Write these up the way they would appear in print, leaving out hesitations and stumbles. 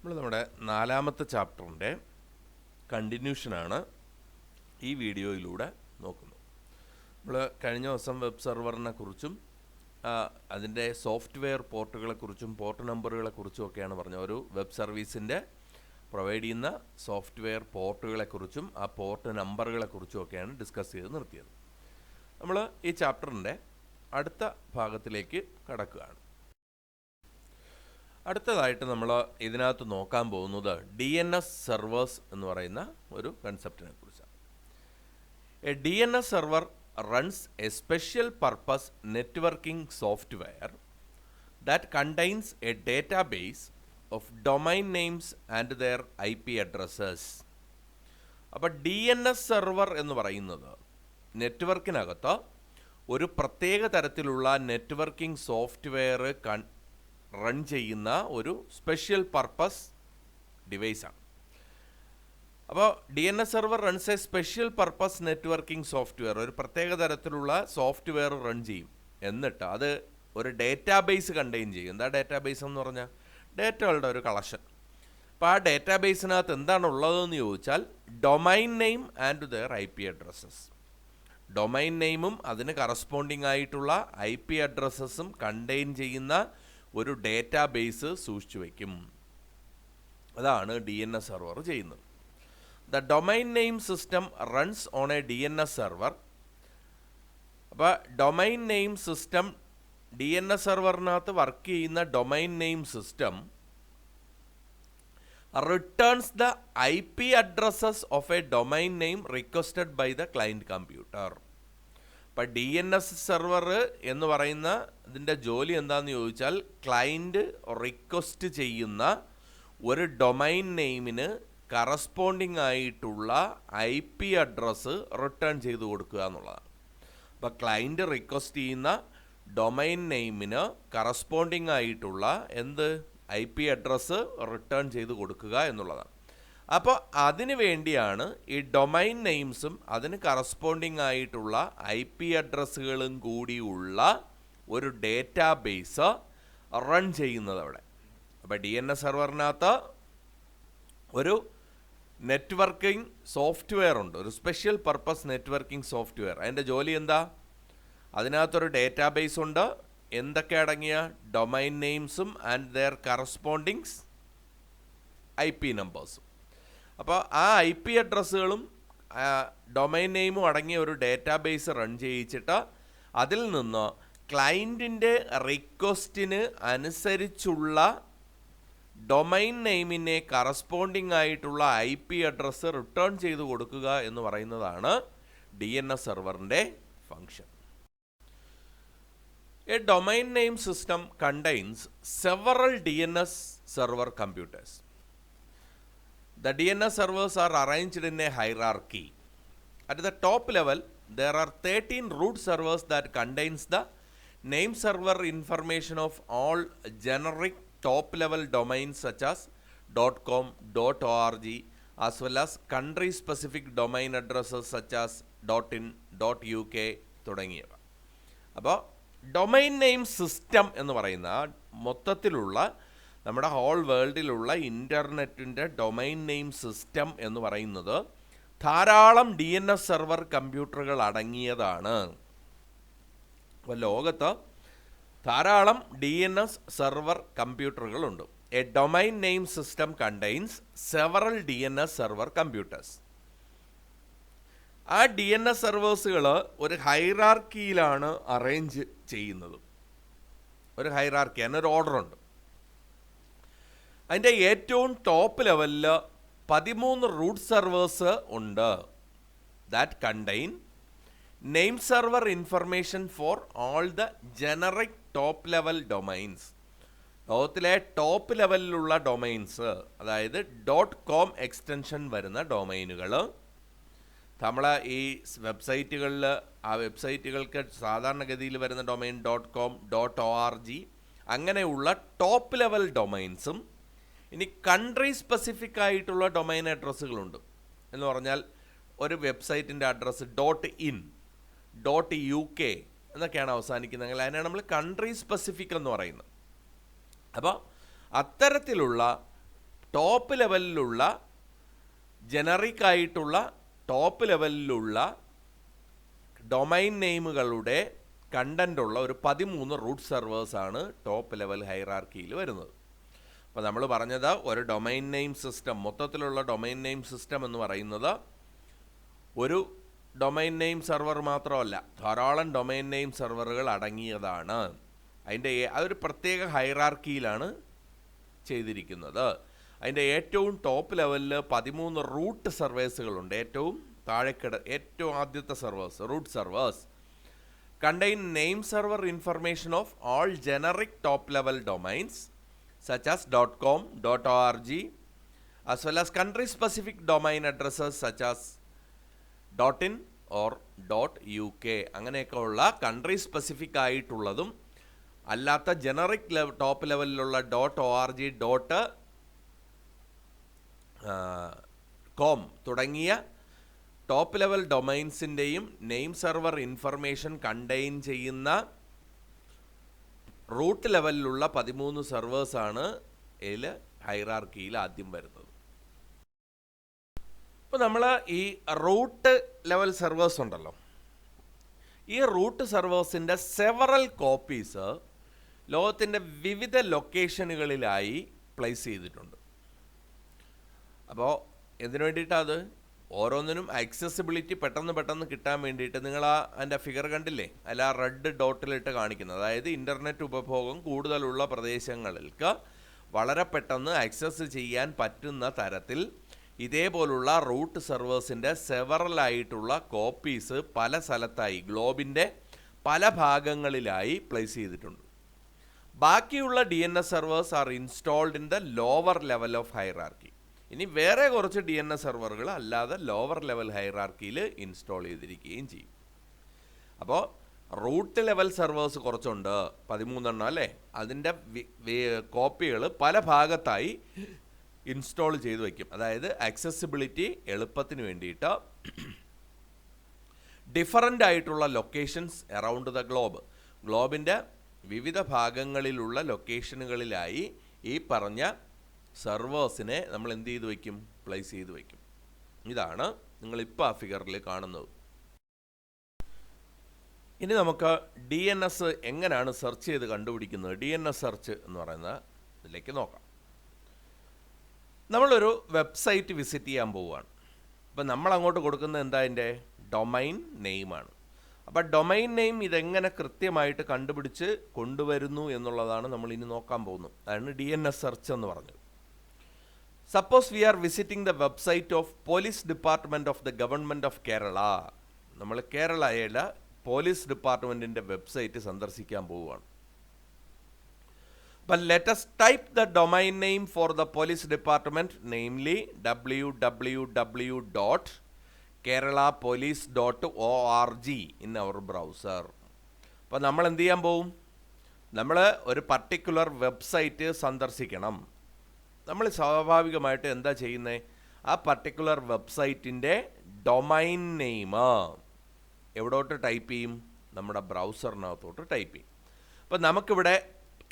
നമ്മുടെ നാലാമത്തെ ചാപ്റ്ററിൻ്റെ കണ്ടിന്യൂഷനാണ് ഈ വീഡിയോയിലൂടെ നോക്കുന്നത്. നമ്മൾ കഴിഞ്ഞ ദിവസം വെബ് സെർവറിനെ കുറിച്ചും അതിൻ്റെ സോഫ്റ്റ്വെയർ പോർട്ടുകളെക്കുറിച്ചും പോർട്ട് നമ്പറുകളെക്കുറിച്ചും ഒക്കെയാണ് പറഞ്ഞത്. ഒരു വെബ് സർവീസിൻ്റെ പ്രൊവൈഡ് ചെയ്യുന്ന സോഫ്റ്റ്വെയർ പോർട്ടുകളെക്കുറിച്ചും ആ പോർട്ട് നമ്പറുകളെക്കുറിച്ചും ഒക്കെയാണ് ഡിസ്കസ് ചെയ്ത് നിർത്തിയത്. നമ്മൾ ഈ ചാപ്റ്ററിൻ്റെ അടുത്ത ഭാഗത്തിലേക്ക് കടക്കുകയാണ്. അടുത്തതായിട്ട് നമ്മൾ ഇതിനകത്ത് നോക്കാൻ പോകുന്നത് DNS സെർവേഴ്സ് എന്ന് പറയുന്ന ഒരു കൺസെപ്റ്റിനെ കുറിച്ചാണ്. A DNS server runs a special purpose networking software that contains a database of domain names and their IP addresses. അപ്പോൾ DNS സെർവർ എന്ന് പറയുന്നത് നെറ്റ്വർക്കിനകത്ത് ഒരു പ്രത്യേക തരത്തിലുള്ള നെറ്റ്വർക്കിംഗ് സോഫ്റ്റ്വെയർ റൺ ചെയ്യുന്ന ഒരു സ്പെഷ്യൽ പർപ്പസ് ഡിവൈസാണ്. അപ്പോൾ DNS server runs A special purpose networking software, ഒരു പ്രത്യേക തരത്തിലുള്ള സോഫ്റ്റ്വെയർ റൺ ചെയ്യും. എന്നിട്ട് അത് ഒരു ഡേറ്റാബേസ് കണ്ടെയ്ൻ ചെയ്യും. എന്താ ഡേറ്റാബേസ് എന്ന് പറഞ്ഞാൽ? ഡേറ്റകളുടെ ഒരു കളക്ഷൻ. അപ്പോൾ ആ ഡേറ്റാബേസിനകത്ത് എന്താണ് ഉള്ളതെന്ന് ചോദിച്ചാൽ domain name and their IP addresses. Domain നെയിമും അതിന് കറസ്പോണ്ടിങ് ആയിട്ടുള്ള IP അഡ്രസ്സസും കണ്ടെയ്ൻ ചെയ്യുന്ന ഒരു ഡേറ്റാബേസ് സൂക്ഷിച്ചു വയ്ക്കും. അതാണ് DNS സെർവർ ചെയ്യുന്നത്. The domain name system runs on a DNS server. അപ്പോൾ ഡൊമൈൻ നെയിം സിസ്റ്റം DNS സെർവറിനകത്ത് വർക്ക് ചെയ്യുന്ന domain name system returns the IP addresses of a domain name requested by the client computer. അപ്പം DNS server എന്ന് പറയുന്ന ഇതിൻ്റെ ജോലി എന്താണെന്ന് ചോദിച്ചാൽ ക്ലയൻറ്റ് റിക്വസ്റ്റ് ചെയ്യുന്ന ഒരു ഡൊമൈൻ നെയിമിന് കറസ്പോണ്ടിങ് ആയിട്ടുള്ള IP അഡ്രസ്സ് റിട്ടേൺ ചെയ്ത് കൊടുക്കുക എന്നുള്ളതാണ്. അപ്പോൾ ക്ലയൻറ്റ് റിക്വസ്റ്റ് ചെയ്യുന്ന ഡൊമൈൻ നെയിമിന് കറസ്പോണ്ടിങ് ആയിട്ടുള്ള IP അഡ്രസ്സ് റിട്ടേൺ ചെയ്ത് കൊടുക്കുക എന്നുള്ളതാണ്. അപ്പോൾ അതിന് വേണ്ടിയാണ് ഈ ഡൊമൈൻ നെയിംസും അതിന് കറസ്പോണ്ടിങ് ആയിട്ടുള്ള IP അഡ്രസ്സുകളും കൂടിയുള്ള ഒരു ഡേറ്റാബേസ് റൺ ചെയ്യുന്നത് അവിടെ. അപ്പോൾ DNS സെർവറിനകത്ത് ഒരു നെറ്റ്വർക്കിംഗ് സോഫ്റ്റ്വെയർ ഉണ്ട്, ഒരു സ്പെഷ്യൽ പർപ്പസ് നെറ്റ്വർക്കിംഗ് സോഫ്റ്റ്വെയർ. അതിൻ്റെ ജോലി എന്താ? അതിനകത്തൊരു ഡേറ്റാബേസ് ഉണ്ട്. എന്തൊക്കെ അടങ്ങിയ? ഡൊമൈൻ നെയിംസും ആൻഡ് ദെയർ കറസ്പോണ്ടിങ്സ് IP നമ്പേഴ്സും. അപ്പോൾ ആ IP അഡ്രസ്സുകളും ഡൊമൈൻ നെയിമും അടങ്ങിയ ഒരു ഡേറ്റാബേസ് റൺ ചെയ്യിച്ചിട്ട് അതിൽ നിന്ന് ക്ലയൻറ്റിൻ്റെ റിക്വസ്റ്റിന് അനുസരിച്ചുള്ള ഡൊമൈൻ നെയിമിനെ കറസ്പോണ്ടിങ് ആയിട്ടുള്ള IP അഡ്രസ്സ് റിട്ടേൺ ചെയ്ത് കൊടുക്കുക എന്ന് പറയുന്നതാണ് DNS സെർവറിൻ്റെ function. A domain name system contains several DNS server computers. The DNS servers are arranged in a hierarchy. At the top level, there are 13 root servers that contains the name server information of all generic top-level domains such as .com, .org, as well as country-specific domain addresses such as .in, .uk തുടങ്ങിയവ. അപ്പോൾ domain name system എന്ന് പറയുന്ന മൊത്തത്തിലുള്ള നമ്മുടെ whole വേൾഡിലുള്ള ഇൻ്റർനെറ്റിൻ്റെ domain name system എന്ന് പറയുന്നത് ധാരാളം DNS സെർവർ കമ്പ്യൂട്ടറുകൾ അടങ്ങിയതാണ്. അപ്പോൾ ലോകത്ത് ധാരാളം DNS സെർവർ കമ്പ്യൂട്ടറുകളുണ്ട്. A domain name system contains several DNS server computers. ആ DNS സെർവേഴ്സുകൾ ഒരു ഹൈറാർക്കിയിലാണ് അറേഞ്ച് ചെയ്യുന്നത്. ഒരു ഹൈറാർക്കി, അതിനൊരു ഓർഡറുണ്ട്. അതിൻ്റെ ഏറ്റവും ടോപ്പ് ലെവലിൽ 13 റൂട്ട് സെർവേഴ്സ് ഉണ്ട്. That contain name server information for all the generic top level domains. ലോകത്തിലെ ടോപ്പ് ലെവലിലുള്ള ഡൊമൈൻസ്, അതായത് .com എക്സ്റ്റൻഷൻ വരുന്ന ഡൊമൈനുകൾ. നമ്മൾ ഈ വെബ്സൈറ്റുകളിൽ ആ വെബ്സൈറ്റുകൾക്ക് സാധാരണഗതിയിൽ വരുന്ന ഡൊമൈൻ .com, .org അങ്ങനെയുള്ള ടോപ്പ് ലെവൽ ഡൊമൈൻസും, ഇനി കൺട്രി സ്പെസിഫിക് ആയിട്ടുള്ള ഡൊമൈൻ അഡ്രസ്സുകളുണ്ട്. എന്ന് പറഞ്ഞാൽ ഒരു വെബ്സൈറ്റിൻ്റെ അഡ്രസ്സ് .in, .uk എന്നൊക്കെയാണ് അവസാനിക്കുന്നതെങ്കിൽ അതിനാണ് നമ്മൾ കൺട്രി സ്പെസിഫിക് എന്ന് പറയുന്നത്. അപ്പോൾ അത്തരത്തിലുള്ള ടോപ്പ് ലെവലിലുള്ള ജനറിക് ആയിട്ടുള്ള ടോപ്പ് ലെവലിലുള്ള ഡൊമൈൻ നെയിമുകളുടെ കണ്ടൻ്റ് ഉള്ള ഒരു 13 റൂട്ട് സെർവേഴ്സാണ് ടോപ്പ് ലെവൽ ഹൈറാർക്കിയിൽ വരുന്നത്. അപ്പോൾ നമ്മൾ പറഞ്ഞത് ഒരു ഡൊമൈൻ നെയിം സിസ്റ്റം, മൊത്തത്തിലുള്ള ഡൊമൈൻ നെയിം സിസ്റ്റം എന്ന് പറയുന്നത് ഒരു ഡൊമൈൻ നെയിം സെർവർ മാത്രമല്ല, ധാരാളം ഡൊമൈൻ നെയിം സെർവറുകൾ അടങ്ങിയതാണ്. അതൊരു പ്രത്യേക ഹൈറാർക്കിയിലാണ് ചെയ്തിരിക്കുന്നത്. അതിൻ്റെ ഏറ്റവും ടോപ്പ് ലെവലിൽ 13 റൂട്ട് സർവേഴ്സുകളുണ്ട്. ഏറ്റവും ആദ്യത്തെ servers, root servers contain name server information of all generic top level domains such as .com, .org, as well as country specific domain addresses such as .in or .uk. അങ്ങനെയൊക്കെ ഉള്ള country specific ആയിട്ടുള്ളതും അല്ലാത്ത generic top ലെവലിലുള്ള .org, .com തുടങ്ങിയ top level ഡൊമൈൻസിൻ്റെയും name server information contain ചെയ്യുന്ന root ലെവലിലുള്ള 13 സെർവേഴ്സാണ് ഇതിൽ ഹൈറാർക്കിയിൽ ആദ്യം വരുന്നത്. ഇപ്പോൾ നമ്മൾ ഈ റൂട്ട് ലെവൽ സെർവേഴ്സ് ഉണ്ടല്ലോ, ഈ റൂട്ട് സെർവേഴ്സിൻ്റെ സെവറൽ കോപ്പീസ് ലോകത്തിൻ്റെ വിവിധ ലൊക്കേഷനുകളിലായി പ്ലേസ് ചെയ്തിട്ടുണ്ട്. അപ്പോൾ എന്തിനു വേണ്ടിയിട്ടത്? ഓരോന്നിനും ആക്സസിബിലിറ്റി പെട്ടെന്ന് കിട്ടാൻ വേണ്ടിയിട്ട്. നിങ്ങൾ അതിൻ്റെ ഫിഗർ കണ്ടില്ലേ, അല്ല റെഡ് ഡോട്ടിലിട്ട് കാണിക്കുന്നത്, അതായത് ഇൻ്റർനെറ്റ് ഉപഭോഗം കൂടുതലുള്ള പ്രദേശങ്ങൾക്ക് വളരെ പെട്ടെന്ന് ആക്സസ് ചെയ്യാൻ പറ്റുന്ന തരത്തിൽ ഇതേപോലുള്ള റൂട്ട് സെർവേഴ്സിൻ്റെ സെവറലായിട്ടുള്ള കോപ്പീസ് പല സ്ഥലത്തായി ഗ്ലോബിൻ്റെ പല ഭാഗങ്ങളിലായി പ്ലേസ് ചെയ്തിട്ടുണ്ട്. ബാക്കിയുള്ള DNS servers are installed in the lower level of hierarchy. ഇനി വേറെ കുറച്ച് DNS സെർവറുകൾ അല്ലാതെ ലോവർ ലെവൽ ഹൈറാർക്കിയിൽ ഇൻസ്റ്റാൾ ചെയ്തിരിക്കുകയും ചെയ്യും. അപ്പോൾ റൂട്ട് ലെവൽ സെർവേഴ്സ് കുറച്ചുണ്ട്, 13 അല്ലേ. അതിൻ്റെ കോപ്പികൾ പല ഭാഗത്തായി ഇൻസ്റ്റാൾ ചെയ്ത് വയ്ക്കും. അതായത് ആക്സസിബിലിറ്റി എളുപ്പത്തിന് വേണ്ടിയിട്ട് ഡിഫറൻ്റ് ആയിട്ടുള്ള ലൊക്കേഷൻസ് അറൗണ്ട് ദ ഗ്ലോബിൻ്റെ വിവിധ ഭാഗങ്ങളിലുള്ള ലൊക്കേഷനുകളിലായി ഈ പറഞ്ഞ സെർവേഴ്സിനെ നമ്മൾ എന്ത് ചെയ്ത് വയ്ക്കും? പ്ലേസ് ചെയ്ത് വയ്ക്കും. ഇതാണ് നിങ്ങളിപ്പോൾ ആ ഫിഗറിൽ കാണുന്നത്. ഇനി നമുക്ക് DNS എങ്ങനെയാണ് സെർച്ച് ചെയ്ത് കണ്ടുപിടിക്കുന്നത്, DNS സെർച്ച് എന്ന് പറയുന്ന ഇതിലേക്ക് നോക്കാം. നമ്മളൊരു വെബ്സൈറ്റ് വിസിറ്റ് ചെയ്യാൻ പോവുകയാണ്. അപ്പം നമ്മൾ അങ്ങോട്ട് കൊടുക്കുന്നത് എന്താ? അതിൻ്റെ ഡൊമൈൻ നെയിമാണ്. അപ്പോൾ ഡൊമൈൻ നെയിം ഇതെങ്ങനെ കൃത്യമായിട്ട് കണ്ടുപിടിച്ച് കൊണ്ടുവരുന്നു എന്നുള്ളതാണ് നമ്മൾ ഇനി നോക്കാൻ പോകുന്നത്. അതാണ് DNS സെർച്ച് എന്ന് പറഞ്ഞത്. Suppose we are visiting the website of Police Department of the Government of Kerala. നമ്മൾ കേരളയിലെ പോലീസ് ഡിപ്പാർട്ട്മെൻറ്റിൻ്റെ വെബ്സൈറ്റ് സന്ദർശിക്കാൻ പോവുകയാണ്. But let us type the domain name for the police department, namely www.keralapolice.org in our browser. അപ്പോൾ നമ്മൾ എന്ത് ചെയ്യാൻ പോവും? നമ്മൾ ഒരു പർട്ടിക്കുലർ വെബ്സൈറ്റ് സന്ദർശിക്കണം. നമ്മൾ സ്വാഭാവികമായിട്ട് എന്താ ചെയ്യുന്നത്? ആ പർട്ടിക്കുലർ വെബ്സൈറ്റിൻ്റെ ഡൊമൈൻ നെയിം എവിടോട്ട് ടൈപ്പ് ചെയ്യും? നമ്മുടെ ബ്രൗസറിനകത്തോട്ട് ടൈപ്പ് ചെയ്യും. അപ്പോൾ നമുക്കിവിടെ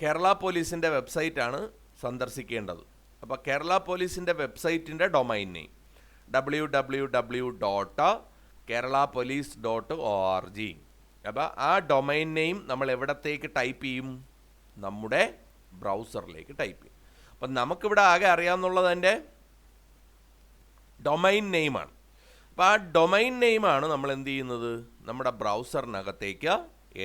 കേരള പോലീസിൻ്റെ വെബ്സൈറ്റാണ് സന്ദർശിക്കേണ്ടത്. അപ്പോൾ കേരള പോലീസിൻ്റെ വെബ്സൈറ്റിൻ്റെ ഡൊമൈൻ നെയിം www.keralapolice.org. അപ്പോൾ ആ ഡൊമൈൻ നെയിം നമ്മൾ എവിടത്തേക്ക് ടൈപ്പ് ചെയ്യും? നമ്മുടെ ബ്രൗസറിലേക്ക് ടൈപ്പ് ചെയ്യും. അപ്പം നമുക്കിവിടെ ആകെ അറിയാമെന്നുള്ളത് എൻ്റെ ഡൊമൈൻ നെയിമാണ്. അപ്പോൾ ആ ഡൊമൈൻ നെയിമാണ് നമ്മൾ എന്ത് ചെയ്യുന്നത്? നമ്മുടെ ബ്രൗസറിനകത്തേക്ക്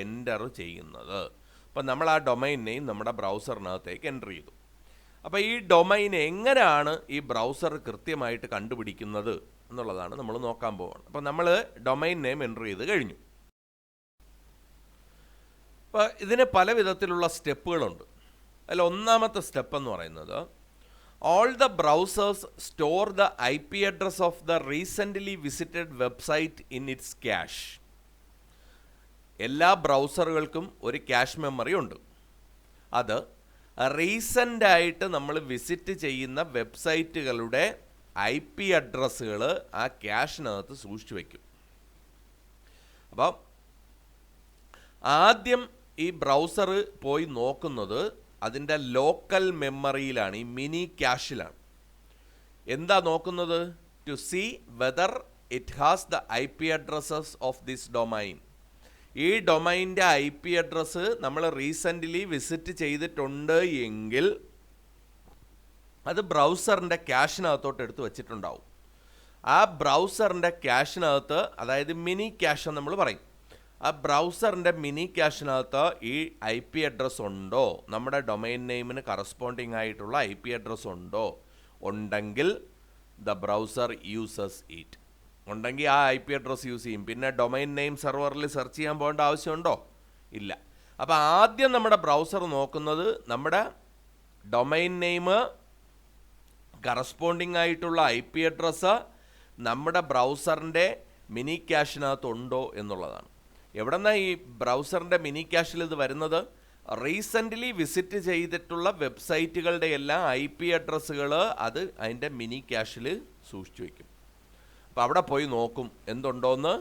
എൻ്റർ ചെയ്യുന്നത്. അപ്പം നമ്മൾ ആ ഡൊമൈൻ നെയിം നമ്മുടെ ബ്രൗസറിനകത്തേക്ക് എൻ്റർ ചെയ്തു. അപ്പോൾ ഈ ഡൊമൈൻ എങ്ങനെയാണ് ഈ ബ്രൗസർ കൃത്യമായിട്ട് കണ്ടുപിടിക്കുന്നത് എന്നുള്ളതാണ് നമ്മൾ നോക്കാൻ പോകുന്നത്. അപ്പോൾ നമ്മൾ ഡൊമൈൻ നെയിം എൻ്റർ ചെയ്ത് കഴിഞ്ഞു. അപ്പോൾ ഇതിന് പല വിധത്തിലുള്ള സ്റ്റെപ്പുകളുണ്ട്. അതിൽ ഒന്നാമത്തെ സ്റ്റെപ്പ് എന്ന് പറയുന്നത് all the browsers store the IP address of the recently visited website in its cache. എല്ലാ ബ്രൗസറുകൾക്കും ഒരു ക്യാഷ് മെമ്മറി ഉണ്ട്. അത് റീസെൻ്റ് ആയിട്ട് നമ്മൾ വിസിറ്റ് ചെയ്യുന്ന വെബ്സൈറ്റുകളുടെ IP അഡ്രസ്സുകൾ ആ ക്യാഷിനകത്ത് സൂക്ഷിച്ചു വയ്ക്കും. അപ്പം ആദ്യം ഈ ബ്രൗസർ പോയി നോക്കുന്നത് അതിൻ്റെ ലോക്കൽ മെമ്മറിയിലാണ്, ഈ മിനി ക്യാഷിലാണ്. എന്താ നോക്കുന്നത്? To see whether it has the IP addresses of this domain. ഈ ഡൊമൈൻ്റെ IP അഡ്രസ്സ് നമ്മൾ റീസെൻ്റ്ലി വിസിറ്റ് ചെയ്തിട്ടുണ്ട് എങ്കിൽ അത് ബ്രൗസറിൻ്റെ ക്യാഷിനകത്തോട്ട് എടുത്ത് വെച്ചിട്ടുണ്ടാവും. ആ ബ്രൗസറിൻ്റെ ക്യാഷിനകത്ത്, അതായത് മിനി ക്യാഷ് നമ്മൾ പറയും, ആ ബ്രൗസറിൻ്റെ മിനി ക്യാഷിനകത്ത് ഈ IP അഡ്രസ്സ് ഉണ്ടോ, നമ്മുടെ ഡൊമൈൻ നെയിമിന് കറസ്പോണ്ടിങ് ആയിട്ടുള്ള IP അഡ്രസ്സ് ഉണ്ടെങ്കിൽ ദ ബ്രൗസർ യൂസസ് ഇറ്റ്. ഉണ്ടെങ്കിൽ ആ IP അഡ്രസ്സ് യൂസ് ചെയ്യും. പിന്നെ ഡൊമൈൻ നെയിം സെർവറിൽ സെർച്ച് ചെയ്യാൻ പോകേണ്ട ആവശ്യമുണ്ടോ? ഇല്ല. അപ്പോൾ ആദ്യം നമ്മുടെ ബ്രൗസർ നോക്കുന്നത് നമ്മുടെ ഡൊമൈൻ നെയിം കറസ്പോണ്ടിങ് ആയിട്ടുള്ള IP അഡ്രസ്സ് നമ്മുടെ ബ്രൗസറിൻ്റെ മിനി ക്യാഷിനകത്തുണ്ടോ എന്നുള്ളതാണ്. എവിടെ നിന്നാണ് ഈ ബ്രൗസറിൻ്റെ മിനി ക്യാഷിൽ ഇത് വരുന്നത്? റീസെൻ്റ്ലി വിസിറ്റ് ചെയ്തിട്ടുള്ള വെബ്സൈറ്റുകളുടെ എല്ലാം IP അഡ്രസ്സുകൾ അത് അതിൻ്റെ മിനി ക്യാഷിൽ സൂക്ഷിച്ചു വയ്ക്കും. അപ്പോൾ അവിടെ പോയി നോക്കും എന്തുണ്ടോയെന്ന്,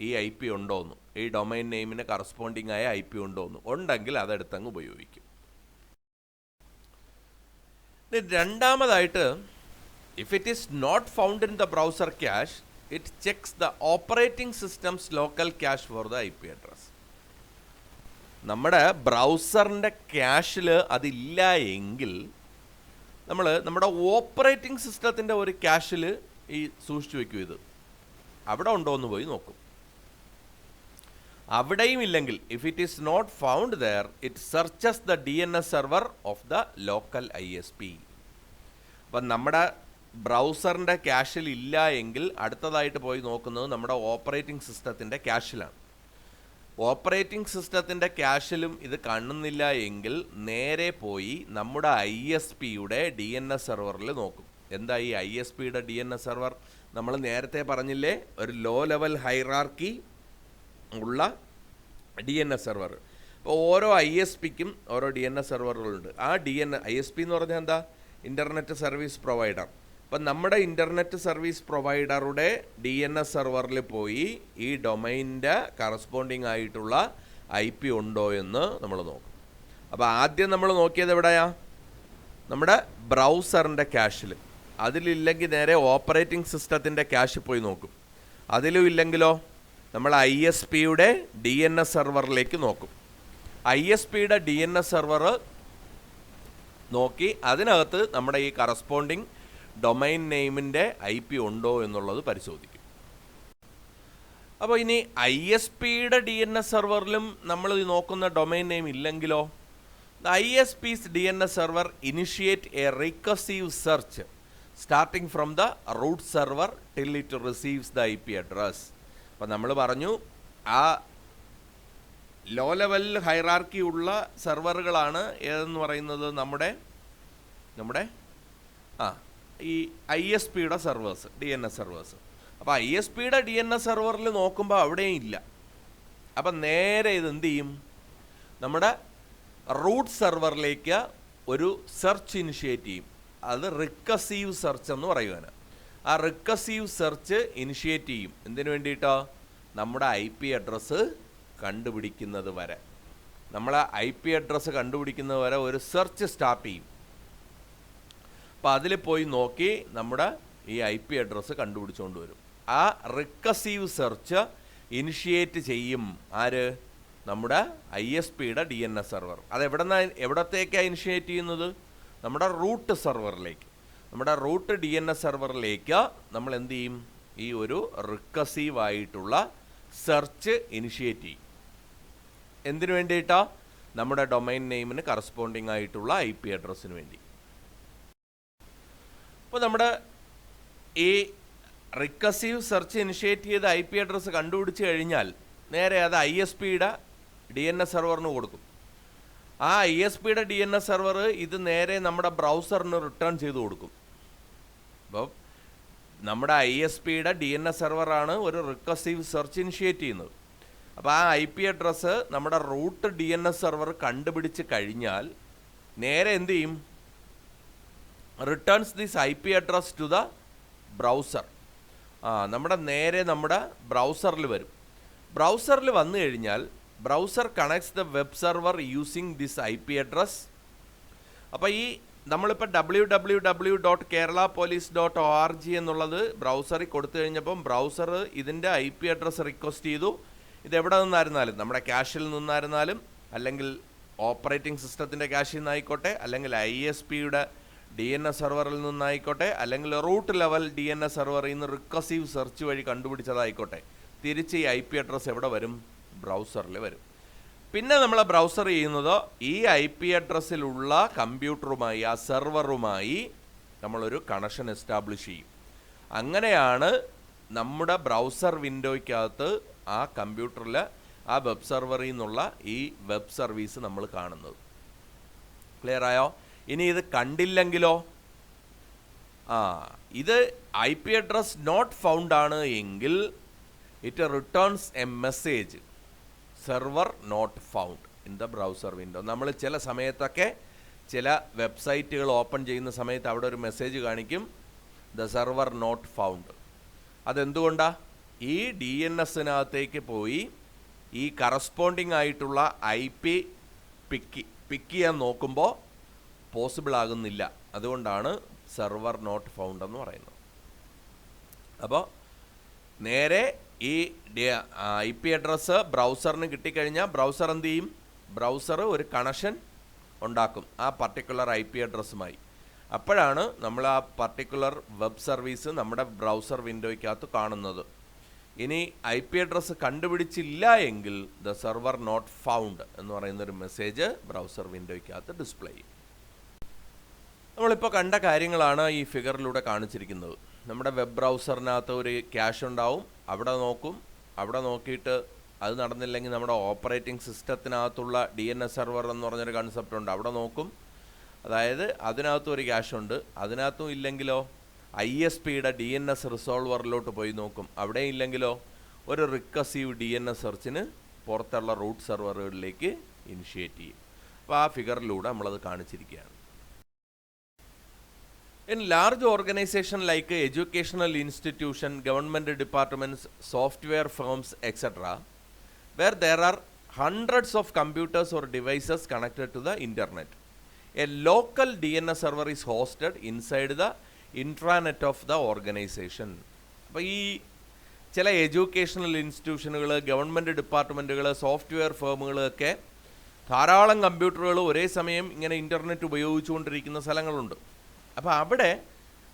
ഈ IP ഉണ്ടോയെന്ന്, ഈ ഡൊമൈൻ നെയിമിന് കറസ്പോണ്ടിങ് ആയ IP ഉണ്ടോയെന്ന്. ഉണ്ടെങ്കിൽ അതെടുത്തങ്ങ് ഉപയോഗിക്കും. രണ്ടാമതായിട്ട്, if it is not found in the browser cache, it checks the operating system's local cache for the IP address. നമ്മുടെ ബ്രൗസറിൻ്റെ ക്യാഷിൽ അതില്ല എങ്കിൽ നമ്മൾ നമ്മുടെ ഓപ്പറേറ്റിംഗ് സിസ്റ്റത്തിൻ്റെ ഒരു ക്യാഷിൽ ഈ സൂക്ഷിച്ചു വയ്ക്കും. ഇത് അവിടെ ഉണ്ടോ എന്ന് പോയി നോക്കും. അവിടെയും ഇല്ലെങ്കിൽ, if it is not found there, it searches the DNS server of the local ISP. അപ്പം നമ്മുടെ ബ്രൗസറിൻ്റെ ക്യാഷിൽ ഇല്ല എങ്കിൽ അടുത്തതായിട്ട് പോയി നോക്കുന്നത് നമ്മുടെ ഓപ്പറേറ്റിംഗ് സിസ്റ്റത്തിൻ്റെ ക്യാഷിലാണ്. ഓപ്പറേറ്റിംഗ് സിസ്റ്റത്തിൻ്റെ ക്യാഷിലും ഇത് കാണുന്നില്ല എങ്കിൽ നേരെ പോയി നമ്മുടെ ISPയുടെ DNS സെർവറിൽ നോക്കും. എന്താ ഈ ISPയുടെ DNS സെർവർ? നമ്മൾ നേരത്തെ പറഞ്ഞില്ലേ, ഒരു ലോ ലെവൽ ഹൈറാർക്കി ഉള്ള DNS സെർവർ. അപ്പോൾ ഓരോ ISPക്കും ഓരോ DNS സെർവറുകളുണ്ട്. ആ ISP എന്ന് പറഞ്ഞാൽ എന്താ? Internet service provider. അപ്പം നമ്മുടെ ഇൻ്റർനെറ്റ് സർവീസ് പ്രൊവൈഡറുടെ DNS സെർവറിൽ പോയി ഈ ഡൊമൈൻ്റെ കറസ്പോണ്ടിങ് ആയിട്ടുള്ള IP ഉണ്ടോ എന്ന് നമ്മൾ നോക്കും. അപ്പോൾ ആദ്യം നമ്മൾ നോക്കിയത് എവിടെയാ? നമ്മുടെ ബ്രൗസറിൻ്റെ ക്യാഷിൽ. അതിലില്ലെങ്കിൽ നേരെ ഓപ്പറേറ്റിംഗ് സിസ്റ്റത്തിൻ്റെ ക്യാഷിൽ പോയി നോക്കും. അതിലും ഇല്ലെങ്കിലോ നമ്മൾ ISPയുടെ DNS സെർവറിലേക്ക് നോക്കും. ISPയുടെ DNS സെർവർ നോക്കി അതിനകത്ത് നമ്മുടെ ഈ കറസ്പോണ്ടിങ് ഡൊമൈൻ നെയിമിൻ്റെ IP ഉണ്ടോ എന്നുള്ളത് പരിശോധിക്കും. അപ്പോൾ ഇനി ISPയുടെ DNS സെർവറിലും നമ്മൾ നോക്കുന്ന ഡൊമൈൻ നെയിം ഇല്ലെങ്കിലോ, the ISP's DNS server initiate a recursive search starting from the root server till it receives the IP address. അപ്പം നമ്മൾ പറഞ്ഞു ആ ലോ ലെവൽ ഹൈറാർക്കി ഉള്ള സെർവറുകളാണ് ഏതെന്ന് പറയുന്നത് നമ്മുടെ ഈ ISPയുടെ സെർവേഴ്സ്, DNS സെർവേഴ്സ്. അപ്പോൾ ISPയുടെ DNS സെർവറിൽ നോക്കുമ്പോൾ അവിടെയും ഇല്ല. അപ്പം നേരെ ഇത് എന്ത് ചെയ്യും? നമ്മുടെ റൂട്ട് സെർവറിലേക്ക് ഒരു സെർച്ച് ഇനിഷ്യേറ്റ് ചെയ്യും. അത് റിക്കസീവ് സെർച്ച് എന്ന് പറയുവാണ്. ആ റിക്കസീവ് സെർച്ച് ഇനിഷ്യേറ്റ് ചെയ്യും. എന്തിനു വേണ്ടിയിട്ടോ? നമ്മുടെ IP അഡ്രസ്സ് കണ്ടുപിടിക്കുന്നത് വരെ. നമ്മൾ IP അഡ്രസ്സ് കണ്ടുപിടിക്കുന്നത് വരെ ഒരു സെർച്ച് സ്റ്റാർട്ട് ചെയ്യും. അപ്പോൾ അതിൽ പോയി നോക്കി നമ്മുടെ ഈ IP അഡ്രസ്സ് കണ്ടുപിടിച്ചുകൊണ്ട് വരും. ആ റിക്കസീവ് സെർച്ച് ഇനിഷ്യേറ്റ് ചെയ്യും ആര്? നമ്മുടെ ISPയുടെ DNS സെർവർ. അത് എവിടത്തേക്കാണ് ഇനിഷ്യേറ്റ് ചെയ്യുന്നത്? നമ്മുടെ റൂട്ട് സെർവറിലേക്ക്. നമ്മുടെ റൂട്ട് DNS സെർവറിലേക്ക് നമ്മൾ എന്ത് ചെയ്യും? ഈ ഒരു റിക്കസീവ് ആയിട്ടുള്ള സെർച്ച് ഇനിഷ്യേറ്റ് ചെയ്യും. എന്തിനു വേണ്ടിയിട്ടാ? നമ്മുടെ ഡൊമൈൻ നെയിമിന് കറസ്പോണ്ടിങ് ആയിട്ടുള്ള IP അഡ്രസ്സിന് വേണ്ടി. അപ്പോൾ നമ്മുടെ ഈ റിക്കസീവ് സെർച്ച് ഇനിഷ്യേറ്റ് ചെയ്ത് IP അഡ്രസ്സ് കണ്ടുപിടിച്ച് കഴിഞ്ഞാൽ നേരെ അത് ISPയുടെ DNS സെർവറിന് കൊടുക്കും. ആ ISPയുടെ DNS സെർവർ ഇത് നേരെ നമ്മുടെ ബ്രൗസറിന് റിട്ടേൺ ചെയ്ത് കൊടുക്കും. അപ്പോൾ നമ്മുടെ ISPയുടെ DNS സെർവറാണ് ഒരു റിക്കസീവ് സെർച്ച് ഇനിഷ്യേറ്റ് ചെയ്യുന്നത്. അപ്പോൾ ആ IP അഡ്രസ്സ് നമ്മുടെ റൂട്ട് DNS സെർവർ കണ്ടുപിടിച്ച് കഴിഞ്ഞാൽ നേരെ എന്ത് ചെയ്യും? Returns this IP address to the browser. നേരെ നമ്മുടെ ബ്രൗസറിൽ വരും. ബ്രൗസറിൽ വന്നു കഴിഞ്ഞാൽ browser connects the web server using this IP address. അപ്പോൾ ഈ നമ്മളിപ്പോൾ www.keralapolice.org എന്നുള്ളത് ബ്രൗസറിൽ കൊടുത്തു കഴിഞ്ഞപ്പം ബ്രൗസർ ഇതിൻ്റെ IP അഡ്രസ്സ് റിക്വസ്റ്റ് ചെയ്തു. ഇതെവിടെ നിന്നായിരുന്നാലും, നമ്മുടെ ക്യാഷിൽ നിന്നായിരുന്നാലും, അല്ലെങ്കിൽ ഓപ്പറേറ്റിംഗ് സിസ്റ്റത്തിൻ്റെ ക്യാഷിൽ നിന്നായിക്കോട്ടെ, അല്ലെങ്കിൽ ISPയുടെ DNS സെർവറിൽ നിന്നായിക്കോട്ടെ, അല്ലെങ്കിൽ റൂട്ട് ലെവൽ DNS സെർവറിൽ നിന്ന് റിക്കസീവ് സെർച്ച് വഴി കണ്ടുപിടിച്ചതായിക്കോട്ടെ, തിരിച്ച് ഈ IP അഡ്രസ്സ് എവിടെ വരും? ബ്രൗസറിൽ വരും. പിന്നെ നമ്മൾ ബ്രൗസർ ചെയ്യുന്നത് ഈ IP അഡ്രസ്സിലുള്ള കമ്പ്യൂട്ടറുമായി, ആ സെർവറുമായി നമ്മളൊരു കണക്ഷൻ എസ്റ്റാബ്ലിഷ് ചെയ്യും. അങ്ങനെയാണ് നമ്മുടെ ബ്രൗസർ വിൻഡോയ്ക്കകത്ത് ആ കമ്പ്യൂട്ടറിൽ ആ വെബ് സെർവറിൽ നിന്നുള്ള ഈ വെബ് സർവീസ് നമ്മൾ കാണുന്നത്. ക്ലിയർ ആയോ? ഇനി ഇത് കണ്ടില്ലെങ്കിലോ? ഇത് IP അഡ്രസ് നോട്ട് ഫൗണ്ട് ആണ് എങ്കിൽ it returns a message server not found in the browser window. നമ്മൾ ചില സമയത്തൊക്കെ ചില വെബ്സൈറ്റുകൾ ഓപ്പൺ ചെയ്യുന്ന സമയത്ത് അവിടെ ഒരു മെസ്സേജ് കാണിക്കും, ദ സെർവർ നോട്ട് ഫൗണ്ട്. അതെന്തുകൊണ്ടാണ്? ഈ DNSനകത്തേക്ക് പോയി ഈ കറസ്പോണ്ടിങ് ആയിട്ടുള്ള IP പിക്ക് ചെയ്യാൻ നോക്കുമ്പോൾ പോസിബിൾ ആകുന്നില്ല. അതുകൊണ്ടാണ് സെർവർ നോട്ട് ഫൗണ്ട് എന്ന് പറയുന്നത്. അപ്പോൾ നേരെ ഈ IP അഡ്രസ്സ് ബ്രൗസറിന് കിട്ടിക്കഴിഞ്ഞാൽ ബ്രൗസർ എന്ത് ചെയ്യും? ബ്രൗസർ ഒരു കണക്ഷൻ ഉണ്ടാക്കും ആ പർട്ടിക്കുലർ IP അഡ്രസ്സുമായി. അപ്പോഴാണ് നമ്മൾ ആ പർട്ടിക്കുലർ വെബ് സർവീസ് നമ്മുടെ ബ്രൗസർ വിൻഡോയ്ക്കകത്ത് കാണുന്നത്. ഇനി IP അഡ്രസ്സ് കണ്ടുപിടിച്ചില്ല എങ്കിൽ ദ സെർവർ നോട്ട് ഫൗണ്ട് എന്ന് പറയുന്നൊരു മെസ്സേജ് ബ്രൗസർ വിൻഡോയ്ക്കകത്ത് ഡിസ്പ്ലേ ചെയ്യും. നമ്മളിപ്പോൾ കണ്ട കാര്യങ്ങളാണ് ഈ ഫിഗറിലൂടെ കാണിച്ചിരിക്കുന്നത്. നമ്മുടെ വെബ് ബ്രൗസറിനകത്ത് ഒരു ക്യാഷ് ഉണ്ടാവും, അവിടെ നോക്കും. അവിടെ നോക്കിയിട്ട് അത് നടന്നില്ലെങ്കിൽ നമ്മുടെ ഓപ്പറേറ്റിംഗ് സിസ്റ്റത്തിനകത്തുള്ള DNS സെർവർ എന്ന് പറഞ്ഞൊരു കൺസെപ്റ്റ് ഉണ്ട്, അവിടെ നോക്കും. അതായത് അതിനകത്തും ഒരു ക്യാഷ് ഉണ്ട്. അതിനകത്തും ഇല്ലെങ്കിലോ ISPയുടെ DNS റിസോൾവറിലോട്ട് പോയി നോക്കും. അവിടെ ഇല്ലെങ്കിലോ ഒരു റിക്കസീവ് DNS സെർച്ചിന് പുറത്തുള്ള റൂട്ട് സെർവറുകളിലേക്ക് ഇനിഷ്യേറ്റ് ചെയ്യും. അപ്പോൾ ആ ഫിഗറിലൂടെ നമ്മളത് കാണിച്ചിരിക്കുകയാണ്. In large organization like educational institution, government departments, software firms, etc., where there are hundreds of computers or devices connected to the internet, a local DNS server is hosted inside the intranet of the organization. അപ്പോൾ ഈ ചില educational ഇൻസ്റ്റിറ്റ്യൂഷനുകൾ, government ഡിപ്പാർട്ട്മെൻറ്റുകൾ, software ഫേമുകളൊക്കെ ധാരാളം കമ്പ്യൂട്ടറുകൾ ഒരേ സമയം ഇങ്ങനെ internet ഉപയോഗിച്ചുകൊണ്ടിരിക്കുന്ന സ്ഥലങ്ങളുണ്ട്. അപ്പോൾ അവിടെ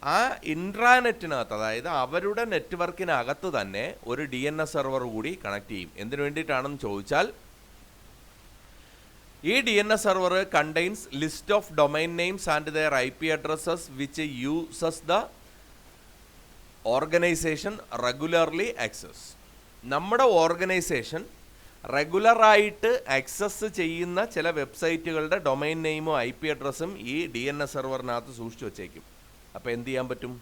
ആ ഇൻട്രാനെറ്റിനകത്ത്, അതായത് അവരുടെ നെറ്റ്വർക്കിനകത്ത് തന്നെ ഒരു DNS സെർവർ കൂടി കണക്ട് ചെയ്യും. എന്തിനു വേണ്ടിയിട്ടാണെന്ന് ചോദിച്ചാൽ, ഈ DNS server contains list of domain names and their IP addresses which uses the organisation regularly access. നമ്മുടെ ഓർഗനൈസേഷൻ റെഗുലറായിട്ട് ആക്സസ് ചെയ്യുന്ന ചില വെബ്സൈറ്റുകളുടെ ഡൊമൈൻ നെയിമും IP അഡ്രസ്സും ഈ DNS സെർവറിനകത്ത് സൂക്ഷിച്ചു വച്ചേക്കും. അപ്പോൾ എന്ത് ചെയ്യാൻ പറ്റും?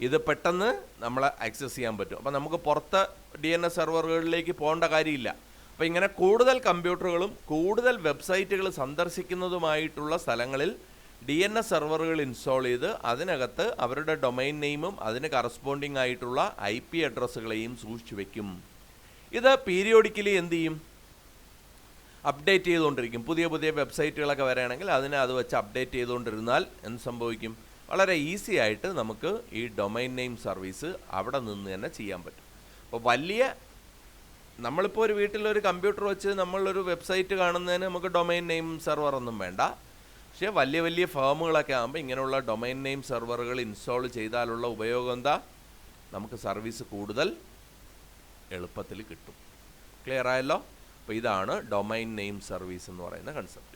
ഇത് പെട്ടെന്ന് നമ്മൾ ആക്സസ് ചെയ്യാൻ പറ്റും. അപ്പോൾ നമുക്ക് പുറത്ത് DNS സെർവറുകളിലേക്ക് പോകേണ്ട കാര്യമില്ല. അപ്പോൾ ഇങ്ങനെ കൂടുതൽ കമ്പ്യൂട്ടറുകളും കൂടുതൽ വെബ്സൈറ്റുകൾ സന്ദർശിക്കുന്നതുമായിട്ടുള്ള സ്ഥലങ്ങളിൽ DNS സെർവറുകൾ ഇൻസ്റ്റാൾ ചെയ്ത് അതിനകത്ത് അവരുടെ ഡൊമൈൻ നെയിമും അതിന് കറസ്പോണ്ടിങ് ആയിട്ടുള്ള IP അഡ്രസ്സുകളെയും സൂക്ഷിച്ചു വയ്ക്കും. ഇത് പീരിയോഡിക്കലി എന്ത് ചെയ്യും? അപ്ഡേറ്റ് ചെയ്തുകൊണ്ടിരിക്കും. പുതിയ പുതിയ വെബ്സൈറ്റുകളൊക്കെ വരികയാണെങ്കിൽ അതിനെ അത് വെച്ച് അപ്ഡേറ്റ് ചെയ്തുകൊണ്ടിരുന്നാൽ എന്ത് സംഭവിക്കും? വളരെ ഈസി ആയിട്ട് നമുക്ക് ഈ ഡൊമൈൻ നെയിം സർവീസ് അവിടെ നിന്ന് തന്നെ ചെയ്യാൻ പറ്റും. അപ്പോൾ നമ്മളിപ്പോൾ ഒരു വീട്ടിലൊരു കമ്പ്യൂട്ടർ വെച്ച് നമ്മളൊരു വെബ്സൈറ്റ് കാണുന്നതിന് നമുക്ക് ഡൊമൈൻ നെയിം സെർവർ ഒന്നും വേണ്ട. പക്ഷേ വലിയ വലിയ ഫേമുകളൊക്കെ ആകുമ്പോൾ ഇങ്ങനെയുള്ള ഡൊമൈൻ നെയിം സെർവറുകൾ ഇൻസ്റ്റാൾ ചെയ്താലുള്ള ഉപയോഗം എന്താ? നമുക്ക് സർവീസ് കൂടുതൽ എളുപ്പത്തിൽ കിട്ടും. ക്ലിയർ ആയല്ലോ? അപ്പോൾ ഇതാണ് ഡൊമൈൻ നെയിം സർവീസ് എന്ന് പറയുന്ന കൺസെപ്റ്റ്.